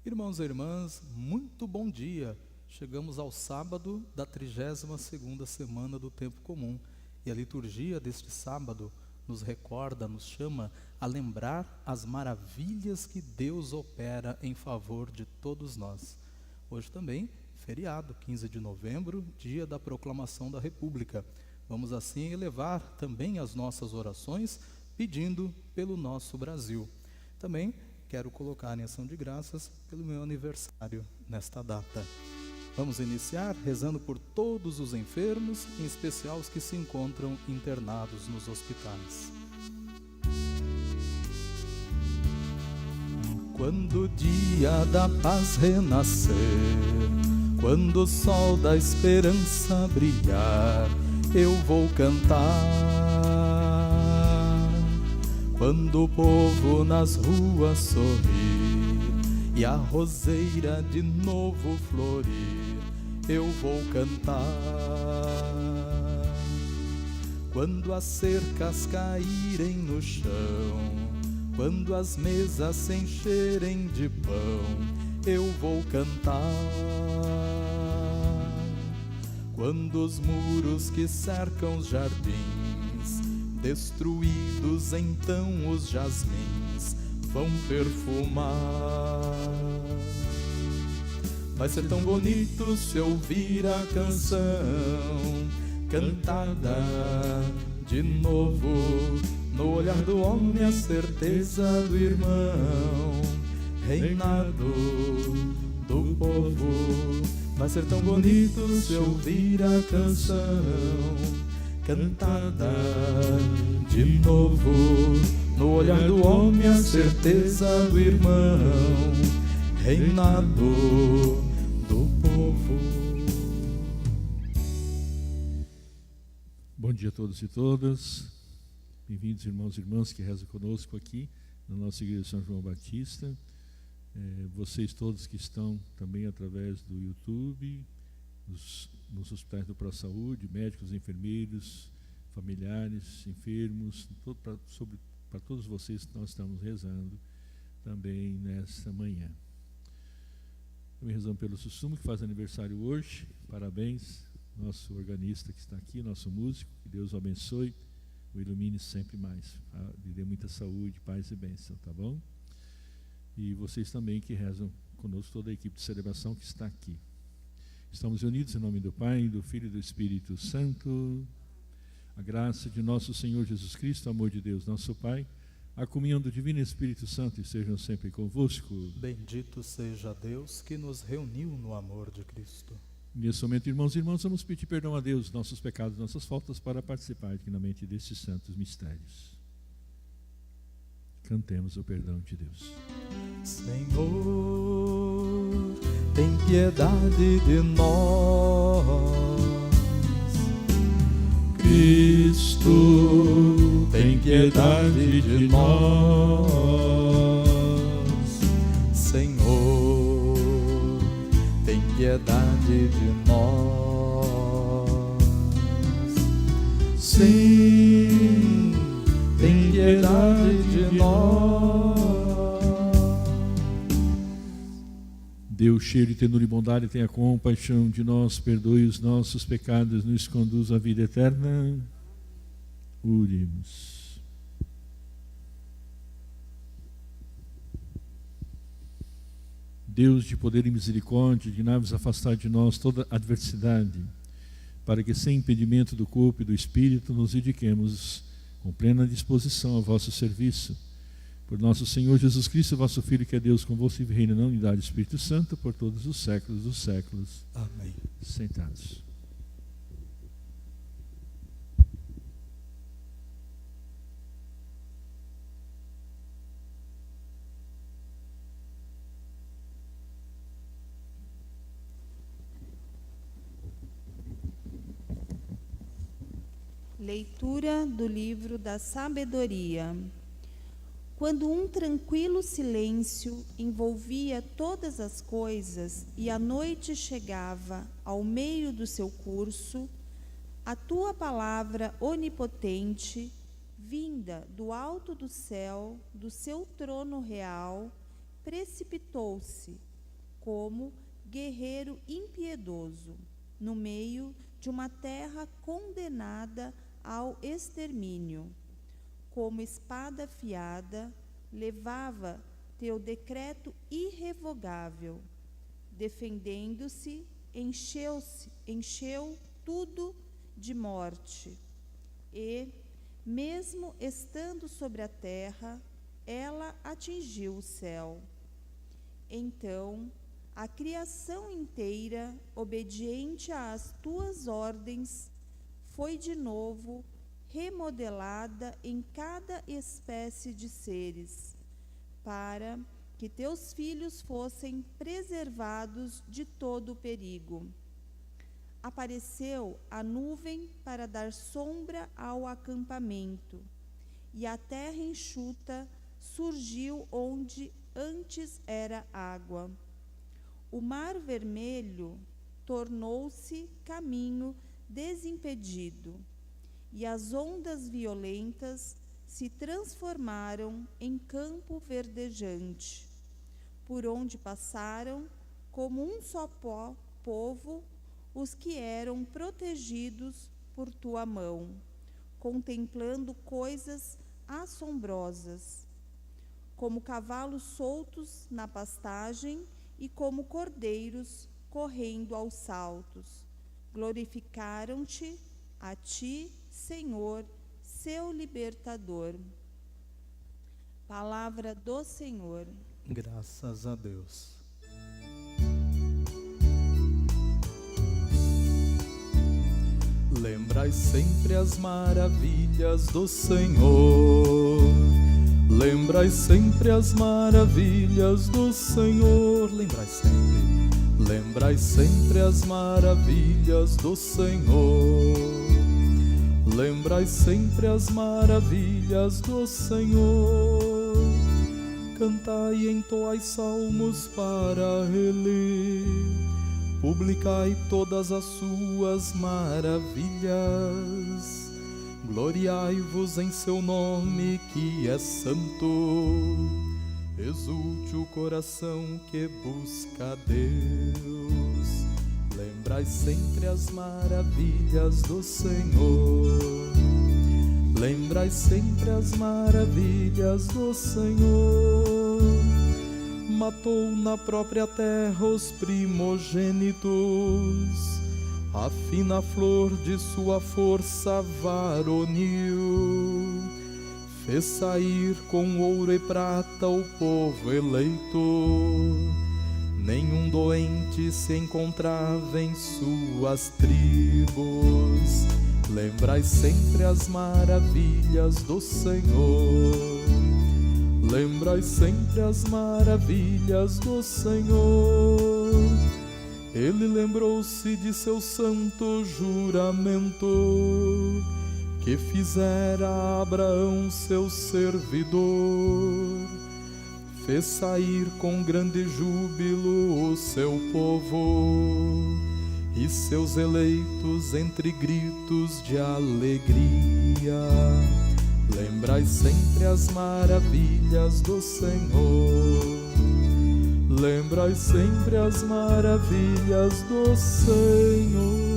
Irmãos e irmãs, muito bom dia. Chegamos ao sábado da 32ª semana do Tempo Comum. E a liturgia deste sábado nos recorda, nos chama a lembrar as maravilhas que Deus opera em favor de todos nós. Hoje também, feriado, 15 de novembro, dia da proclamação da República. Vamos assim elevar também as nossas orações, pedindo pelo nosso Brasil. Também quero colocar em ação de graças pelo meu aniversário nesta data. Vamos iniciar rezando por todos os enfermos, em especial os que se encontram internados nos hospitais. Quando o dia da paz renascer, quando o sol da esperança brilhar, eu vou cantar. Quando o povo nas ruas sorrir e a roseira de novo florir, eu vou cantar. Quando as cercas caírem no chão, quando as mesas se encherem de pão, eu vou cantar. Quando os muros que cercam os jardins destruídos, então os jasmins vão perfumar. Vai ser tão bonito se ouvir a canção cantada de novo, no olhar do homem a certeza do irmão, reinado do povo. Vai ser tão bonito se ouvir a canção cantada de novo, no olhar do homem a certeza do irmão, reinado do povo. Bom dia a todos e todas. Bem-vindos, irmãos e irmãs que rezam conosco aqui na nossa Igreja de São João Batista. Vocês todos que estão também através do YouTube, nos hospitais do ProSaúde, médicos, enfermeiros, familiares, enfermos, para todos vocês que nós estamos rezando também nesta manhã. Também rezamos pelo Sussumo, que faz aniversário hoje. Parabéns, nosso organista que está aqui, nosso músico, que Deus o abençoe, o ilumine sempre mais, lhe dê muita saúde, paz e bênção, tá bom? E vocês também que rezam conosco, toda a equipe de celebração que está aqui. Estamos unidos em nome do Pai, do Filho e do Espírito Santo. A graça de nosso Senhor Jesus Cristo, o amor de Deus, nosso Pai, a comunhão do Divino Espírito Santo estejam sempre convosco. Bendito seja Deus que nos reuniu no amor de Cristo. Nesse momento, irmãos e irmãs, vamos pedir perdão a Deus, nossos pecados, nossas faltas, para participar dignamente destes santos mistérios. Cantemos o perdão de Deus. Senhor, tem piedade de nós. Cristo, tem piedade de nós. Senhor, tem piedade de nós. Sim, tem piedade de nós. Deus, cheio de ternura e bondade, tenha compaixão de nós, perdoe os nossos pecados, nos conduz à vida eterna. Oremos. Deus de poder e misericórdia, dignai-vos afastar de nós toda adversidade, para que sem impedimento do corpo e do espírito nos dediquemos com plena disposição ao vosso serviço. Por nosso Senhor Jesus Cristo, vosso Filho, que é Deus convosco e reina na unidade do Espírito Santo, por todos os séculos dos séculos. Amém. Sentados. Leitura do livro da Sabedoria. Quando um tranquilo silêncio envolvia todas as coisas e a noite chegava ao meio do seu curso, a tua palavra onipotente, vinda do alto do céu, do seu trono real, precipitou-se como guerreiro impiedoso, no meio de uma terra condenada ao extermínio. Como espada afiada, levava teu decreto irrevogável. Defendendo-se, encheu tudo de morte. E, mesmo estando sobre a terra, ela atingiu o céu. Então, a criação inteira, obediente às tuas ordens, foi de novo remodelada em cada espécie de seres, para que teus filhos fossem preservados de todo o perigo. Apareceu a nuvem para dar sombra ao acampamento, e a terra enxuta surgiu onde antes era água. O mar vermelho tornou-se caminho desimpedido, e as ondas violentas se transformaram em campo verdejante, por onde passaram, como um só povo, os que eram protegidos por tua mão, contemplando coisas assombrosas, como cavalos soltos na pastagem e como cordeiros correndo aos saltos. Glorificaram-te, a ti, Senhor, seu libertador. Palavra do Senhor. Graças a Deus. Lembrai sempre as maravilhas do Senhor. Lembrai sempre as maravilhas do Senhor. Lembrai sempre. Lembrai sempre as maravilhas do Senhor. Lembrai sempre as maravilhas do Senhor. Cantai e entoai salmos para Ele. Publicai todas as suas maravilhas. Gloriai-vos em seu nome que é santo. Exulte o coração que busca Deus. Lembrai sempre as maravilhas do Senhor. Lembrai sempre as maravilhas do Senhor. Matou na própria terra os primogênitos, a fina flor de sua força varonil. Fez sair com ouro e prata o povo eleito. Nenhum doente se encontrava em suas tribos. Lembrai sempre as maravilhas do Senhor. Lembrai sempre as maravilhas do Senhor. Ele lembrou-se de seu santo juramento, que fizera a Abraão seu servidor. Fez sair com grande júbilo o seu povo, e seus eleitos entre gritos de alegria. Lembrai sempre as maravilhas do Senhor. Lembrai sempre as maravilhas do Senhor.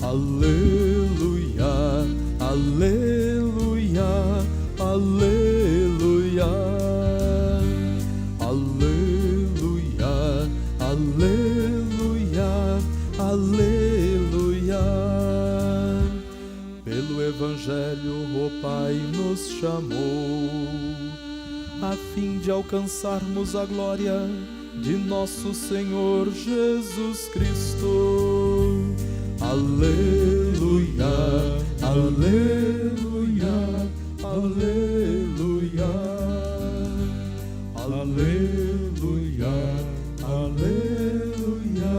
Aleluia, aleluia, aleluia. Aleluia, aleluia, aleluia. Pelo Evangelho o Pai nos chamou, a fim de alcançarmos a glória de nosso Senhor Jesus Cristo. Aleluia, aleluia, aleluia. Aleluia, aleluia,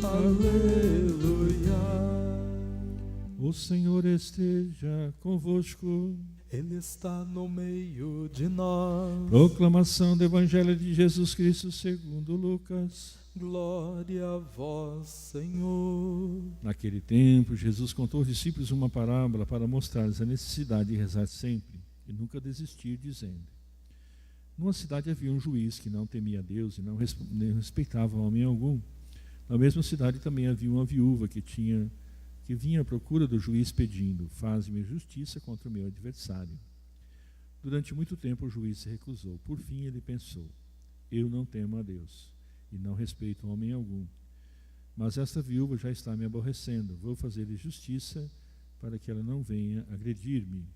aleluia. O Senhor esteja convosco. Ele está no meio de nós. Proclamação do Evangelho de Jesus Cristo segundo Lucas. Glória a vós, Senhor. Naquele tempo, Jesus contou aos discípulos uma parábola para mostrar-lhes a necessidade de rezar sempre e nunca desistir, dizendo: numa cidade havia um juiz que não temia Deus e não respeitava homem algum. Na mesma cidade também havia uma viúva que vinha à procura do juiz pedindo: faze-me justiça contra o meu adversário. Durante muito tempo o juiz se recusou. Por fim ele pensou: eu não temo a Deus e não respeito homem algum. Mas esta viúva já está me aborrecendo. Vou fazer-lhe justiça para que ela não venha agredir-me.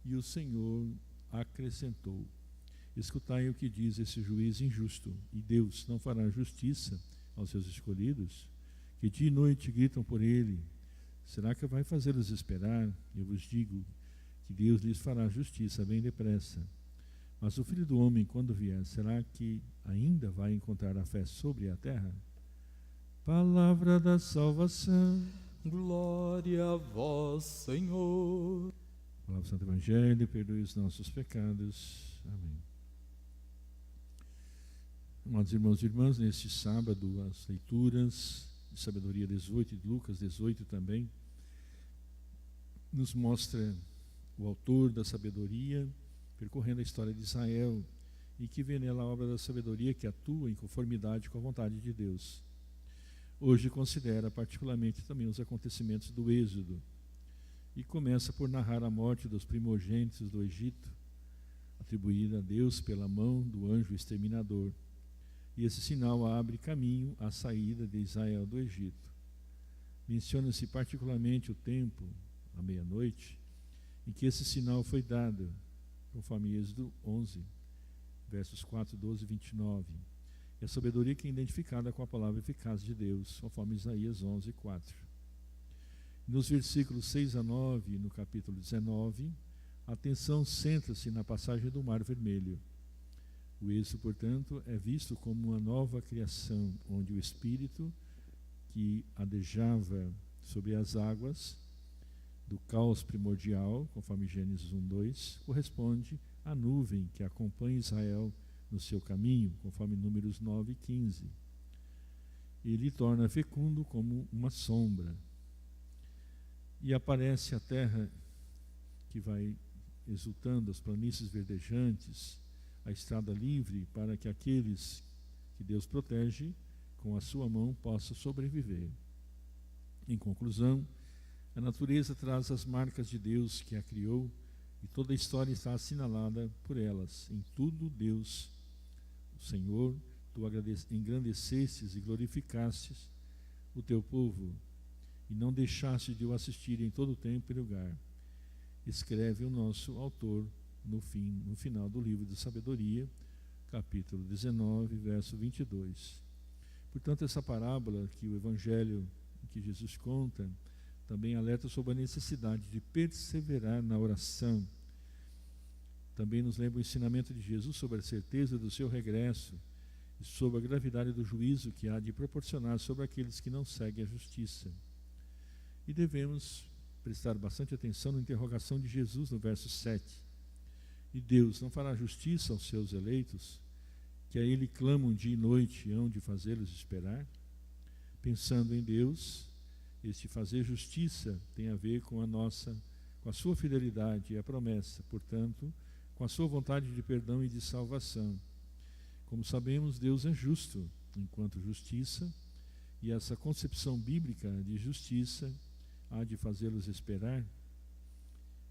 E o Senhor acrescentou: escutai o que diz esse juiz injusto. E Deus não fará justiça aos seus escolhidos, que dia e noite gritam por ele? Será que vai fazê-los esperar? Eu vos digo que Deus lhes fará justiça bem depressa. Mas o Filho do Homem, quando vier, será que ainda vai encontrar a fé sobre a terra? Palavra da salvação. Glória a vós, Senhor. Palavra do Santo Evangelho, perdoe os nossos pecados. Amém. Amados irmãos e irmãs, neste sábado, as leituras de Sabedoria 18 e de Lucas 18 também nos mostra o autor da sabedoria percorrendo a história de Israel e que vê nela a obra da sabedoria que atua em conformidade com a vontade de Deus. Hoje considera particularmente também os acontecimentos do Êxodo e começa por narrar a morte dos primogênitos do Egito, atribuída a Deus pela mão do anjo exterminador. E esse sinal abre caminho à saída de Israel do Egito. Menciona-se particularmente o tempo, à meia-noite, em que esse sinal foi dado, conforme Êxodo 11, versos 4, 12 e 29. E a sabedoria que é identificada com a palavra eficaz de Deus, conforme Isaías 11, 4. Nos versículos 6 a 9, no capítulo 19, a atenção centra-se na passagem do Mar Vermelho. O Êxodo, portanto, é visto como uma nova criação, onde o Espírito que adejava sobre as águas do caos primordial, conforme Gênesis 1:2, corresponde à nuvem que acompanha Israel no seu caminho, conforme Números 9 e 15. Ele torna fecundo como uma sombra. E aparece a terra que vai exultando, as planícies verdejantes, a estrada livre para que aqueles que Deus protege com a sua mão possam sobreviver. Em conclusão, a natureza traz as marcas de Deus que a criou e toda a história está assinalada por elas. Em tudo Deus, o Senhor, tu engrandecestes e glorificastes o teu povo e não deixaste de o assistir em todo tempo e lugar. Escreve o nosso autor no final do livro de Sabedoria, capítulo 19, verso 22. Portanto, essa parábola que o Evangelho que Jesus conta também alerta sobre a necessidade de perseverar na oração. Também nos lembra o ensinamento de Jesus sobre a certeza do seu regresso e sobre a gravidade do juízo que há de proporcionar sobre aqueles que não seguem a justiça. E devemos prestar bastante atenção na interrogação de Jesus no verso 7. E Deus não fará justiça aos seus eleitos, que a Ele clamam dia e noite e hão de fazê-los esperar? Pensando em Deus, este fazer justiça tem a ver com a sua fidelidade e a promessa, portanto, com a sua vontade de perdão e de salvação. Como sabemos, Deus é justo enquanto justiça, e essa concepção bíblica de justiça há de fazê-los esperar?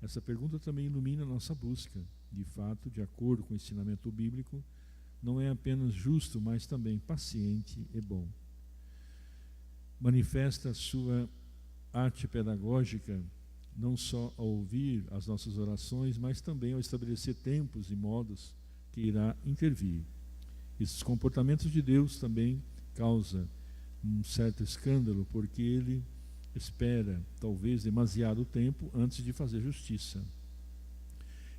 Essa pergunta também ilumina a nossa busca. De fato, de acordo com o ensinamento bíblico, não é apenas justo, mas também paciente e bom. Manifesta a sua arte pedagógica não só ao ouvir as nossas orações, mas também ao estabelecer tempos e modos que irá intervir. Esses comportamentos de Deus também causam um certo escândalo, porque Ele espera, talvez, demasiado tempo antes de fazer justiça.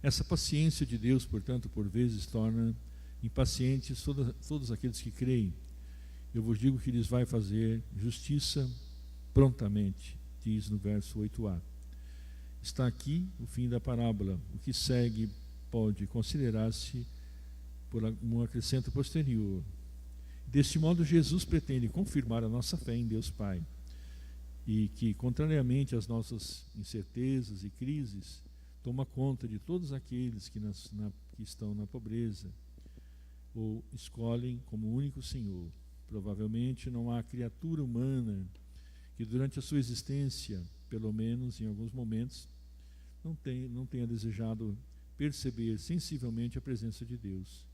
Essa paciência de Deus, portanto, por vezes torna impacientes todos aqueles que creem. Eu vos digo que lhes vai fazer justiça prontamente, diz no verso 8a. Está aqui o fim da parábola. O que segue pode considerar-se por um acrescento posterior. Deste modo, Jesus pretende confirmar a nossa fé em Deus Pai, e que, contrariamente às nossas incertezas e crises, toma conta de todos aqueles que estão na pobreza ou escolhem como único Senhor. Provavelmente não há criatura humana que durante a sua existência, pelo menos em alguns momentos, não tenha desejado perceber sensivelmente a presença de Deus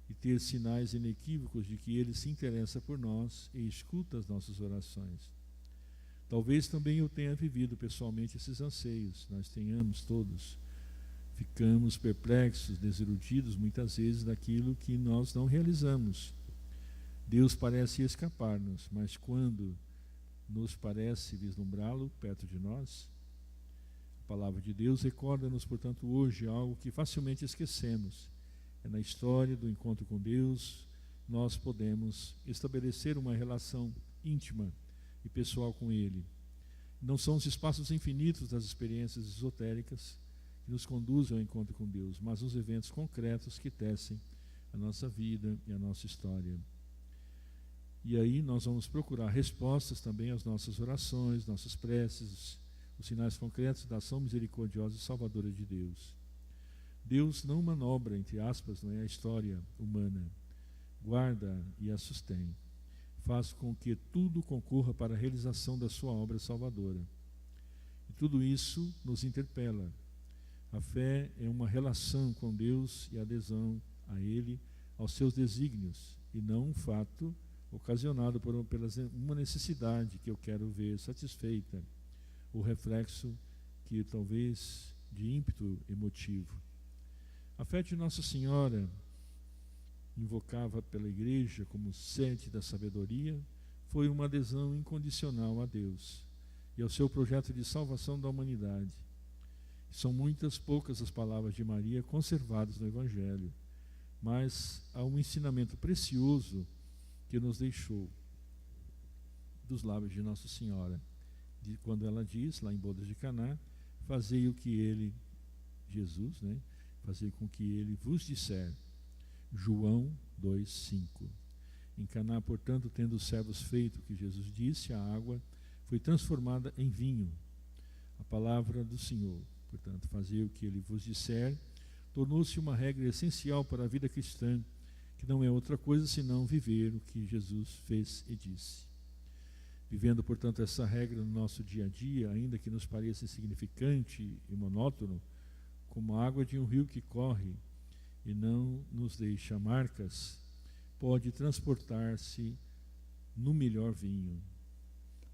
e ter sinais inequívocos de que Ele se interessa por nós e escuta as nossas orações. Talvez também eu tenha vivido pessoalmente esses anseios, nós tenhamos todos. Ficamos perplexos, desiludidos muitas vezes daquilo que nós não realizamos. Deus parece escapar-nos, mas quando nos parece vislumbrá-lo perto de nós, a palavra de Deus recorda-nos, portanto, hoje algo que facilmente esquecemos. É na história do encontro com Deus nós podemos estabelecer uma relação íntima e pessoal com Ele. Não são os espaços infinitos das experiências esotéricas que nos conduzem ao encontro com Deus, mas os eventos concretos que tecem a nossa vida e a nossa história. E aí nós vamos procurar respostas também às nossas orações, nossas preces, os sinais concretos da ação misericordiosa e salvadora de Deus. Deus não manobra, entre aspas, não é a história humana, guarda e a sustém. Faz com que tudo concorra para a realização da sua obra salvadora. E tudo isso nos interpela. A fé é uma relação com Deus e adesão a Ele, aos seus desígnios, e não um fato ocasionado por uma necessidade que eu quero ver satisfeita, ou reflexo que talvez de ímpeto emotivo. A fé de Nossa Senhora, invocava pela Igreja como sede da sabedoria, foi uma adesão incondicional a Deus e ao seu projeto de salvação da humanidade. São poucas as palavras de Maria conservadas no Evangelho, mas há um ensinamento precioso que nos deixou dos lábios de Nossa Senhora, quando ela diz, lá em Bodas de Caná, fazei o que ele, Jesus, fazei com que ele vos disser. João 2,5. Em Caná, portanto, tendo os servos feito o que Jesus disse, a água foi transformada em vinho. A palavra do Senhor, portanto, fazer o que ele vos disser, tornou-se uma regra essencial para a vida cristã, que não é outra coisa senão viver o que Jesus fez e disse. Vivendo, portanto, essa regra no nosso dia a dia, ainda que nos pareça insignificante e monótono, como a água de um rio que corre e não nos deixa marcas, pode transportar-se no melhor vinho,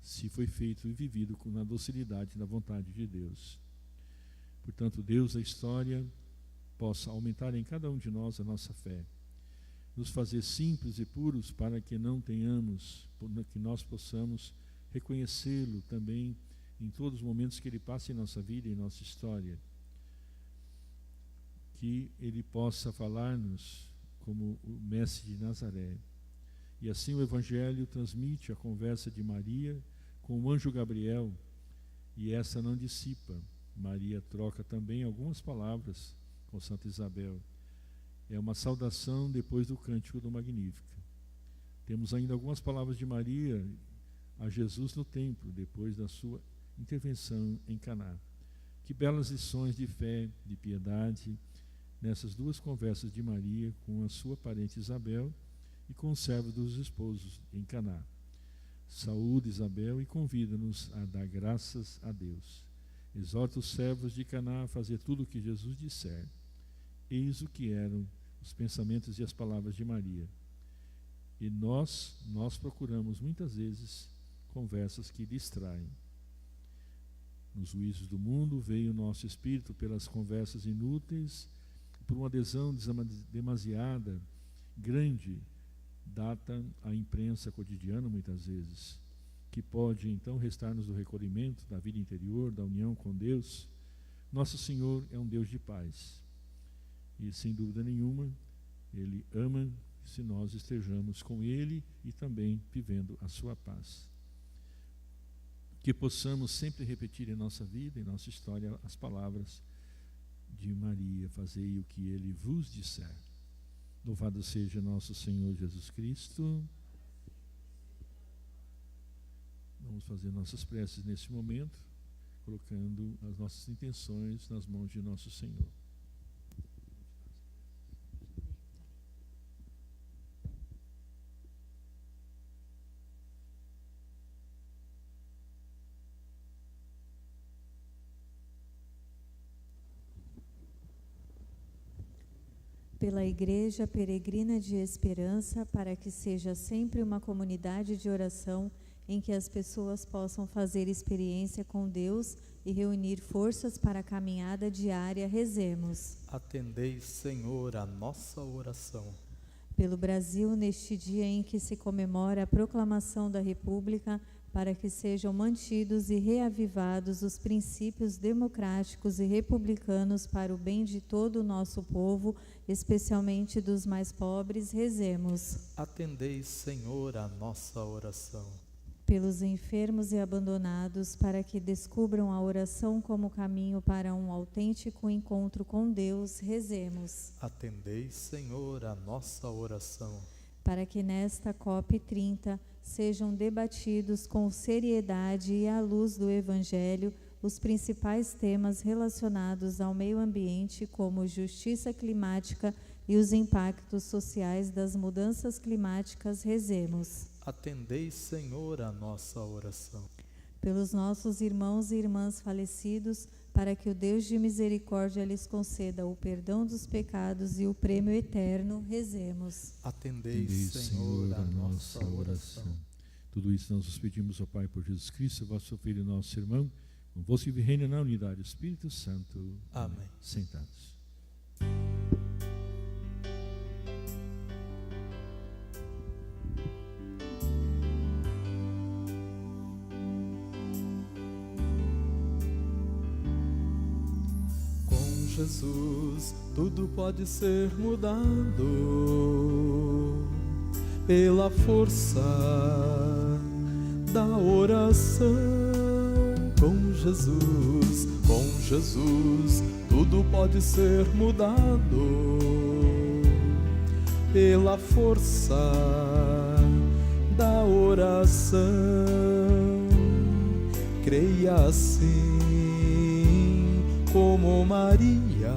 se foi feito e vivido na docilidade da vontade de Deus. Portanto, Deus da história possa aumentar em cada um de nós a nossa fé, nos fazer simples e puros para que que nós possamos reconhecê-lo também em todos os momentos que Ele passa em nossa vida e em nossa história. Que Ele possa falar-nos como o Mestre de Nazaré. E assim o Evangelho transmite a conversa de Maria com o anjo Gabriel, e essa não dissipa. Maria troca também algumas palavras com Santa Isabel. É uma saudação depois do cântico do Magnífica. Temos ainda algumas palavras de Maria a Jesus no templo, depois da sua intervenção em Caná. Que belas lições de fé, de piedade, nessas duas conversas de Maria com a sua parente Isabel e com os servos dos esposos em Caná. Saúde Isabel e convida-nos a dar graças a Deus. Exorta os servos de Caná a fazer tudo o que Jesus disser. Eis o que eram os pensamentos e as palavras de Maria. E nós procuramos muitas vezes conversas que distraem. Nos juízos do mundo veio o nosso espírito pelas conversas inúteis, por uma adesão demasiada, grande, data a imprensa cotidiana muitas vezes, que pode então restar-nos do recolhimento, da vida interior, da união com Deus. Nosso Senhor é um Deus de paz. E sem dúvida nenhuma, Ele ama se nós estejamos com Ele e também vivendo a sua paz. que possamos sempre repetir em nossa vida, em nossa história, as palavras de Maria: fazei o que ele vos disser. Louvado seja nosso Senhor Jesus Cristo. Vamos fazer nossas preces nesse momento, colocando as nossas intenções nas mãos de nosso Senhor. Pela Igreja Peregrina de Esperança, para que seja sempre uma comunidade de oração em que as pessoas possam fazer experiência com Deus e reunir forças para a caminhada diária, rezemos. Atendei, Senhor, a nossa oração. Pelo Brasil, neste dia em que se comemora a proclamação da República, para que sejam mantidos e reavivados os princípios democráticos e republicanos para o bem de todo o nosso povo, especialmente dos mais pobres, rezemos. Atendei, Senhor, a nossa oração. Pelos enfermos e abandonados, para que descubram a oração como caminho para um autêntico encontro com Deus, rezemos. Atendei, Senhor, a nossa oração. Para que nesta COP30 sejam debatidos com seriedade e à luz do Evangelho os principais temas relacionados ao meio ambiente, como justiça climática e os impactos sociais das mudanças climáticas, rezemos. Atendei, Senhor, a nossa oração. Pelos nossos irmãos e irmãs falecidos, para que o Deus de misericórdia lhes conceda o perdão dos pecados e o prêmio eterno, rezemos. Atendei, Senhor, a nossa oração. Tudo isso nós os pedimos ao Pai por Jesus Cristo, vosso Filho e nosso irmão, convosco e reina na unidade do Espírito Santo. Amém. Sentados. Jesus, tudo pode ser mudado pela força da oração. Com Jesus, tudo pode ser mudado pela força da oração. Creia assim como Maria,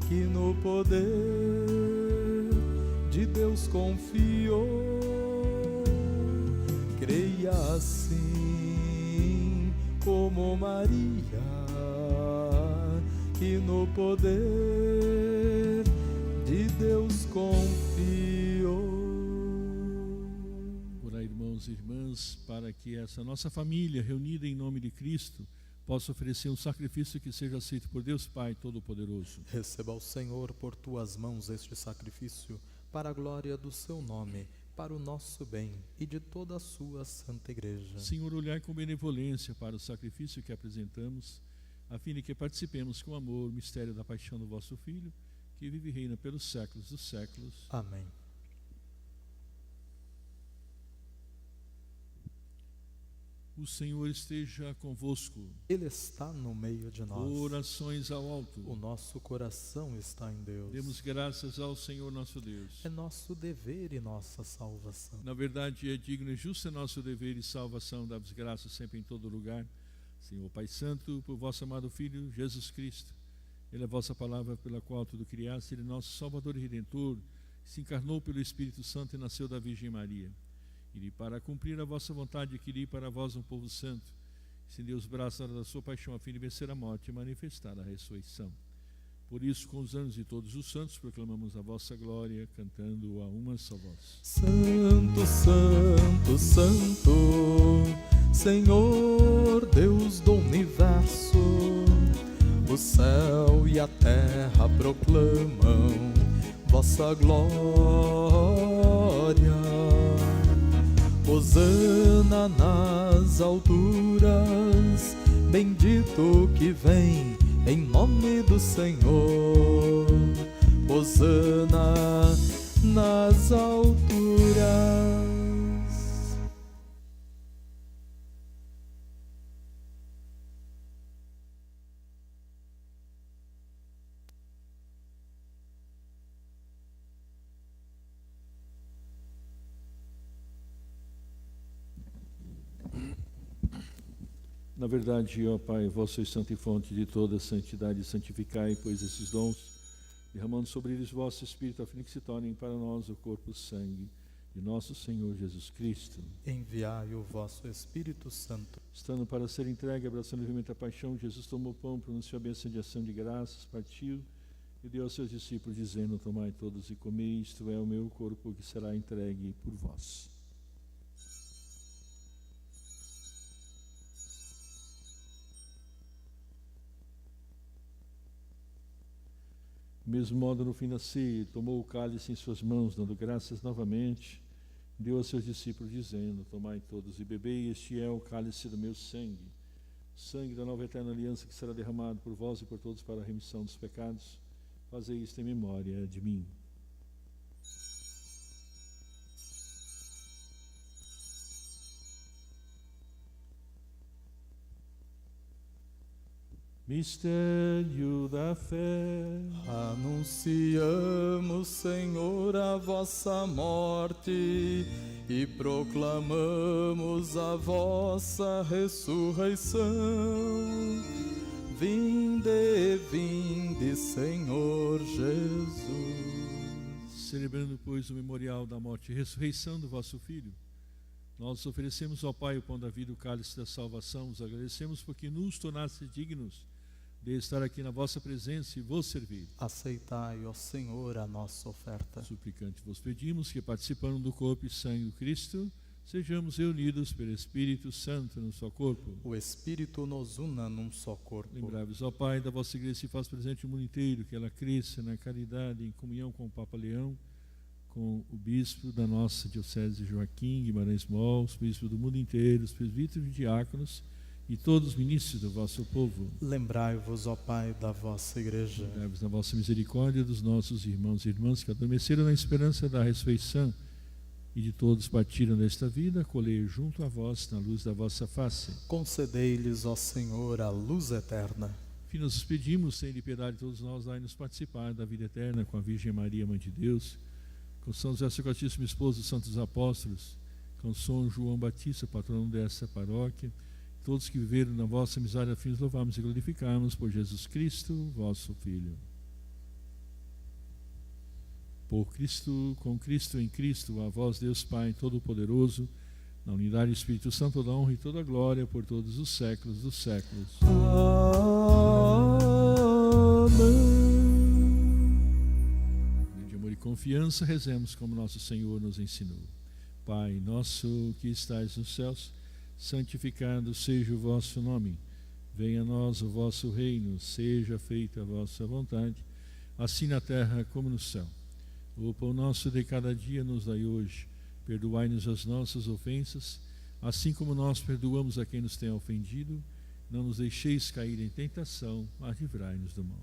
que no poder de Deus confiou. Creia assim como Maria, que no poder de Deus confiou. Orai, irmãos e irmãs, para que essa nossa família reunida em nome de Cristo possa oferecer um sacrifício que seja aceito por Deus Pai Todo-Poderoso. Receba ao Senhor por tuas mãos este sacrifício, para a glória do seu nome, para o nosso bem e de toda a sua santa Igreja. Senhor, olhai com benevolência para o sacrifício que apresentamos, a fim de que participemos com amor o mistério da paixão do vosso Filho, que vive e reina pelos séculos dos séculos. Amém. O Senhor esteja convosco. Ele está no meio de nós. Orações ao alto. O nosso coração está em Deus. Demos graças ao Senhor nosso Deus. É nosso dever e nossa salvação. Na verdade, é digno e justo é nosso dever e salvação. Dá-vos graças sempre em todo lugar, Senhor Pai Santo, por vosso amado Filho, Jesus Cristo. Ele é a vossa palavra pela qual tudo criaste. Ele é nosso Salvador e Redentor, se encarnou pelo Espírito Santo e nasceu da Virgem Maria. E para cumprir a vossa vontade, queria para vós um povo santo, estendeu os braços na hora da sua paixão, a fim de vencer a morte e manifestar a ressurreição. Por isso, com os anjos e todos os santos, proclamamos a vossa glória, cantando a uma só voz. Santo, Santo, Santo, Senhor Deus do universo, o céu e a terra proclamam vossa glória. Hosana nas alturas, bendito que vem em nome do Senhor. Hosana nas alturas. Na verdade, ó Pai, vós sois santo e fonte de toda santidade, santificai, pois, esses dons, derramando sobre eles vosso Espírito, a fim de que se tornem para nós o corpo e o sangue de nosso Senhor Jesus Cristo. Enviai o vosso Espírito Santo. Estando para ser entregue, abraçando livremente a paixão, Jesus tomou o pão, pronunciou a bênção de ação de graças, partiu e deu aos seus discípulos, dizendo: tomai todos e comei, isto é o meu corpo que será entregue por vós. Do mesmo modo, no fim da ceia, tomou o cálice em suas mãos, dando graças novamente, deu aos seus discípulos, dizendo: tomai todos e bebei, este é o cálice do meu sangue, o sangue da nova e eterna aliança, que será derramado por vós e por todos para a remissão dos pecados. Fazei isto em memória de mim. Mistério da fé. Anunciamos, Senhor, a vossa morte e proclamamos a vossa ressurreição. Vinde, vinde, Senhor Jesus. Celebrando, pois, o memorial da morte e ressurreição do vosso Filho, nós oferecemos ao Pai o pão da vida, o cálice da salvação. Os agradecemos porque nos tornaste dignos de estar aqui na vossa presença e vos servir. Aceitai, ó Senhor, a nossa oferta. Suplicante vos pedimos que, participando do corpo e sangue do Cristo, sejamos reunidos pelo Espírito Santo no seu corpo. O Espírito nos una num só corpo. Lembrai-vos, ó Pai, da vossa igreja, se faz presente no mundo inteiro, que ela cresça na caridade, em comunhão com o Papa Leão, com o bispo da nossa diocese Joaquim Guimarães Moll, os bispos do mundo inteiro, os presbíteros e diáconos e todos os ministros do vosso povo. Lembrai-vos, ó Pai, da vossa igreja. Lembrai-vos da vossa misericórdia dos nossos irmãos e irmãs que adormeceram na esperança da ressurreição, e de todos partiram desta vida, acolhei junto a vós na luz da vossa face. Concedei-lhes, ó Senhor, a luz eterna. Enfim, nós pedimos, sem piedade, todos nós, dai-nos participar da vida eterna com a Virgem Maria, Mãe de Deus, com São José, seu Castíssimo Esposo, dos Santos Apóstolos, com São João Batista, patrono dessa paróquia, todos que viveram na vossa amizade, a fim de louvarmos e glorificarmos por Jesus Cristo, vosso Filho. Por Cristo, com Cristo, em Cristo, a vós, Deus Pai Todo-Poderoso, na unidade do Espírito Santo, toda a honra e toda a glória por todos os séculos dos séculos. Amém. De amor e confiança, rezemos como nosso Senhor nos ensinou. Pai nosso que estais nos céus, santificado seja o vosso nome. Venha a nós o vosso reino, seja feita a vossa vontade, assim na terra como no céu. O pão nosso de cada dia nos dai hoje. Perdoai-nos as nossas ofensas, assim como nós perdoamos a quem nos tem ofendido. Não nos deixeis cair em tentação, mas livrai-nos do mal.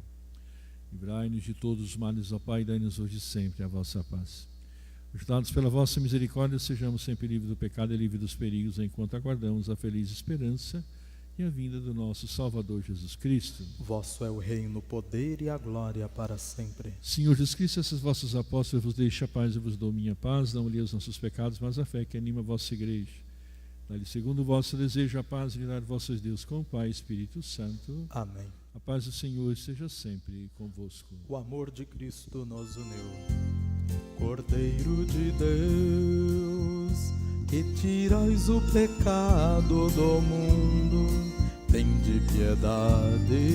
Livrai-nos de todos os males, ó Pai, e dai-nos hoje e sempre a vossa paz. Ajudados pela vossa misericórdia, sejamos sempre livres do pecado e livres dos perigos, enquanto aguardamos a feliz esperança e a vinda do nosso Salvador Jesus Cristo. Vosso é o reino, o poder e a glória para sempre. Senhor Jesus Cristo, esses vossos apóstolos vos deixo a paz e vos dou minha paz, não-lhe os nossos pecados, mas a fé que anima a vossa igreja. Dá-lhe segundo o vosso desejo a paz e unidade de vossos Deus com o Pai e Espírito Santo. Amém. A paz do Senhor esteja sempre convosco. O amor de Cristo nos uniu. Cordeiro de Deus, que tirais o pecado do mundo, tende piedade,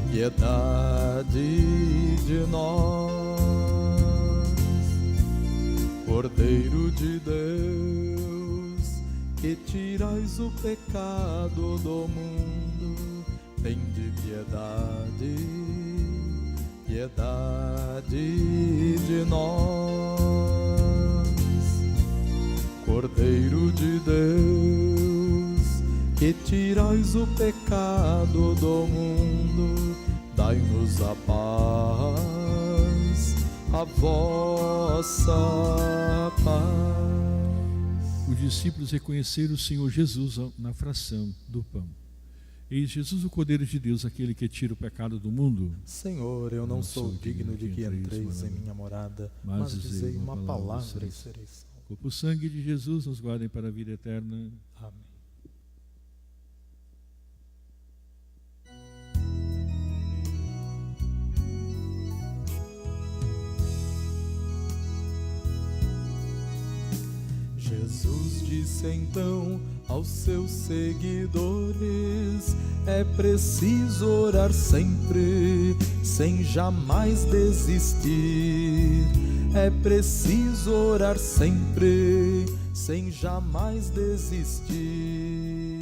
piedade de nós. Cordeiro de Deus, que tirais o pecado do mundo, tende piedade, piedade de nós. Cordeiro de Deus, que tirais o pecado do mundo, dai-nos a paz, a vossa paz. Os discípulos reconheceram o Senhor Jesus na fração do pão. Eis Jesus, o Cordeiro de Deus, aquele que tira o pecado do mundo. Senhor, eu não sou digno de que entreis em minha morada, mas dizei uma palavra e serei salvo. Corpo e sangue de Jesus nos guardem para a vida eterna. Amém. Jesus disse então aos seus seguidores: é preciso orar sempre, sem jamais desistir. É preciso orar sempre, sem jamais desistir.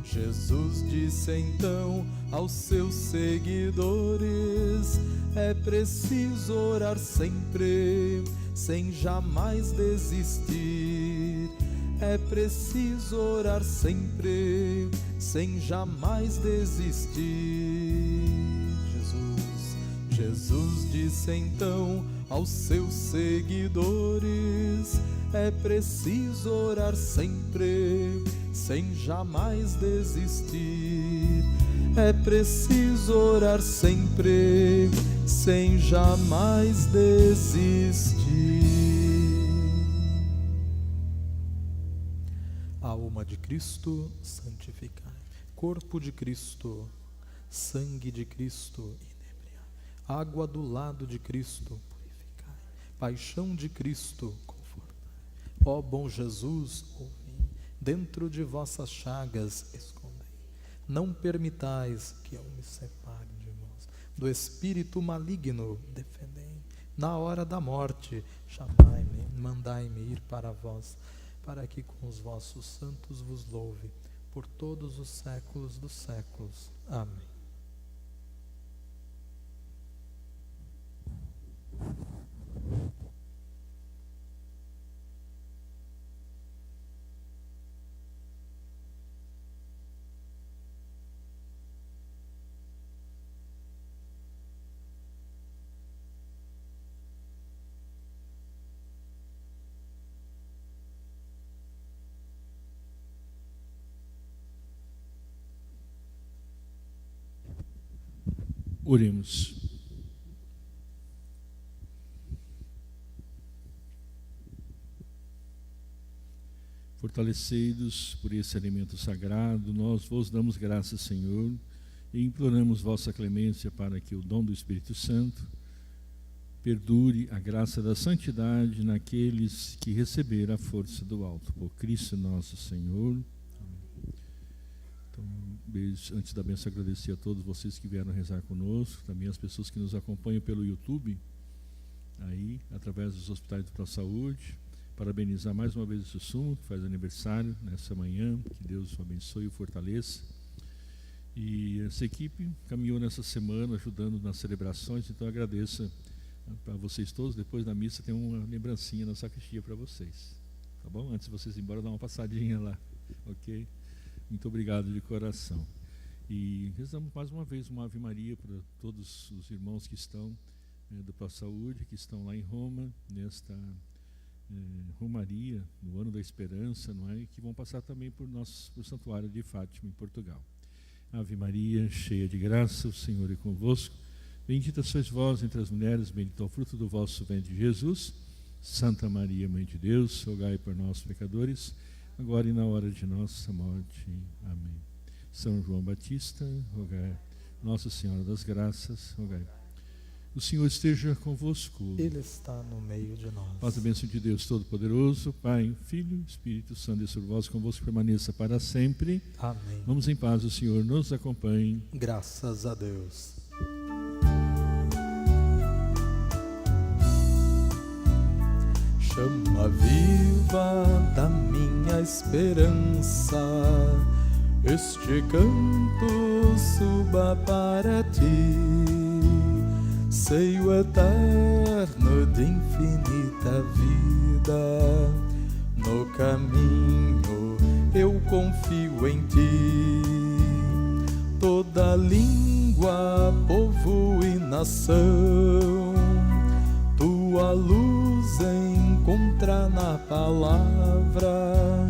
Jesus disse então aos seus seguidores: é preciso orar sempre, sem jamais desistir. É preciso orar sempre, sem jamais desistir. Jesus disse então aos seus seguidores: é preciso orar sempre, sem jamais desistir. É preciso orar sempre, sem jamais desistir. Alma de Cristo, santificai. Corpo de Cristo, sangue de Cristo, inebriai. Água do lado de Cristo, purificai. Paixão de Cristo, confortai. Ó bom Jesus, ouvi. Dentro de vossas chagas, escondei. Não permitais que eu me separe de vós. Do espírito maligno, defendei. Na hora da morte, chamai-me, mandai-me ir para vós, para que com os vossos santos vos louve, por todos os séculos dos séculos. Amém. Oremos. Fortalecidos por esse alimento sagrado, nós vos damos graças, Senhor, e imploramos vossa clemência para que o dom do Espírito Santo perdure a graça da santidade naqueles que receberam a força do alto. Por Cristo nosso Senhor. Então, beijo, antes da bênção, agradecer a todos vocês que vieram rezar conosco, também as pessoas que nos acompanham pelo YouTube, aí, através dos hospitais do Saúde. Parabenizar mais uma vez o Sumo, que faz aniversário nessa manhã, que Deus o abençoe e o fortaleça. E essa equipe caminhou nessa semana ajudando nas celebrações, então agradeço para vocês todos. Depois da missa tem uma lembrancinha na sacristia para vocês, tá bom? Antes de vocês ir embora, dá uma passadinha lá, ok? Muito obrigado de coração. E rezamos mais uma vez uma Ave Maria para todos os irmãos que estão do Plano Saúde, que estão lá em Roma, nesta Romaria, no Ano da Esperança, não é? E que vão passar também por o Santuário de Fátima, em Portugal. Ave Maria, cheia de graça, o Senhor é convosco. Bendita sois vós entre as mulheres, bendito é o fruto do vosso ventre, Jesus. Santa Maria, Mãe de Deus, rogai por nós, pecadores, agora e na hora de nossa morte. Amém. São João Batista, rogai. Nossa Senhora das Graças, rogai. O Senhor esteja convosco. Ele está no meio de nós. Paz e bênção de Deus Todo-Poderoso, Pai, Filho, Espírito Santo, e sobre vós, convosco, permaneça para sempre. Amém. Vamos em paz, o Senhor nos acompanhe. Graças a Deus. Chama viva da minha esperança, este canto suba para ti. Seio eterno de infinita vida, no caminho eu confio em ti. Toda língua, povo e nação, tua luz encontra na palavra.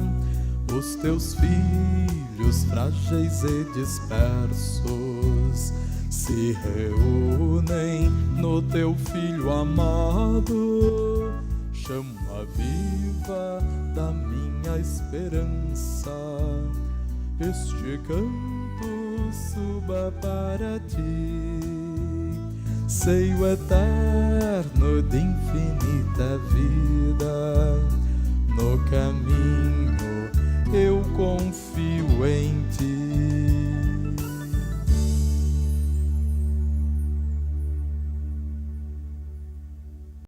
Os teus filhos frágeis e dispersos se reúnem no teu Filho amado. Chama viva da minha esperança, este canto suba para ti. Seio eterno de infinita vida, no caminho eu confio em ti.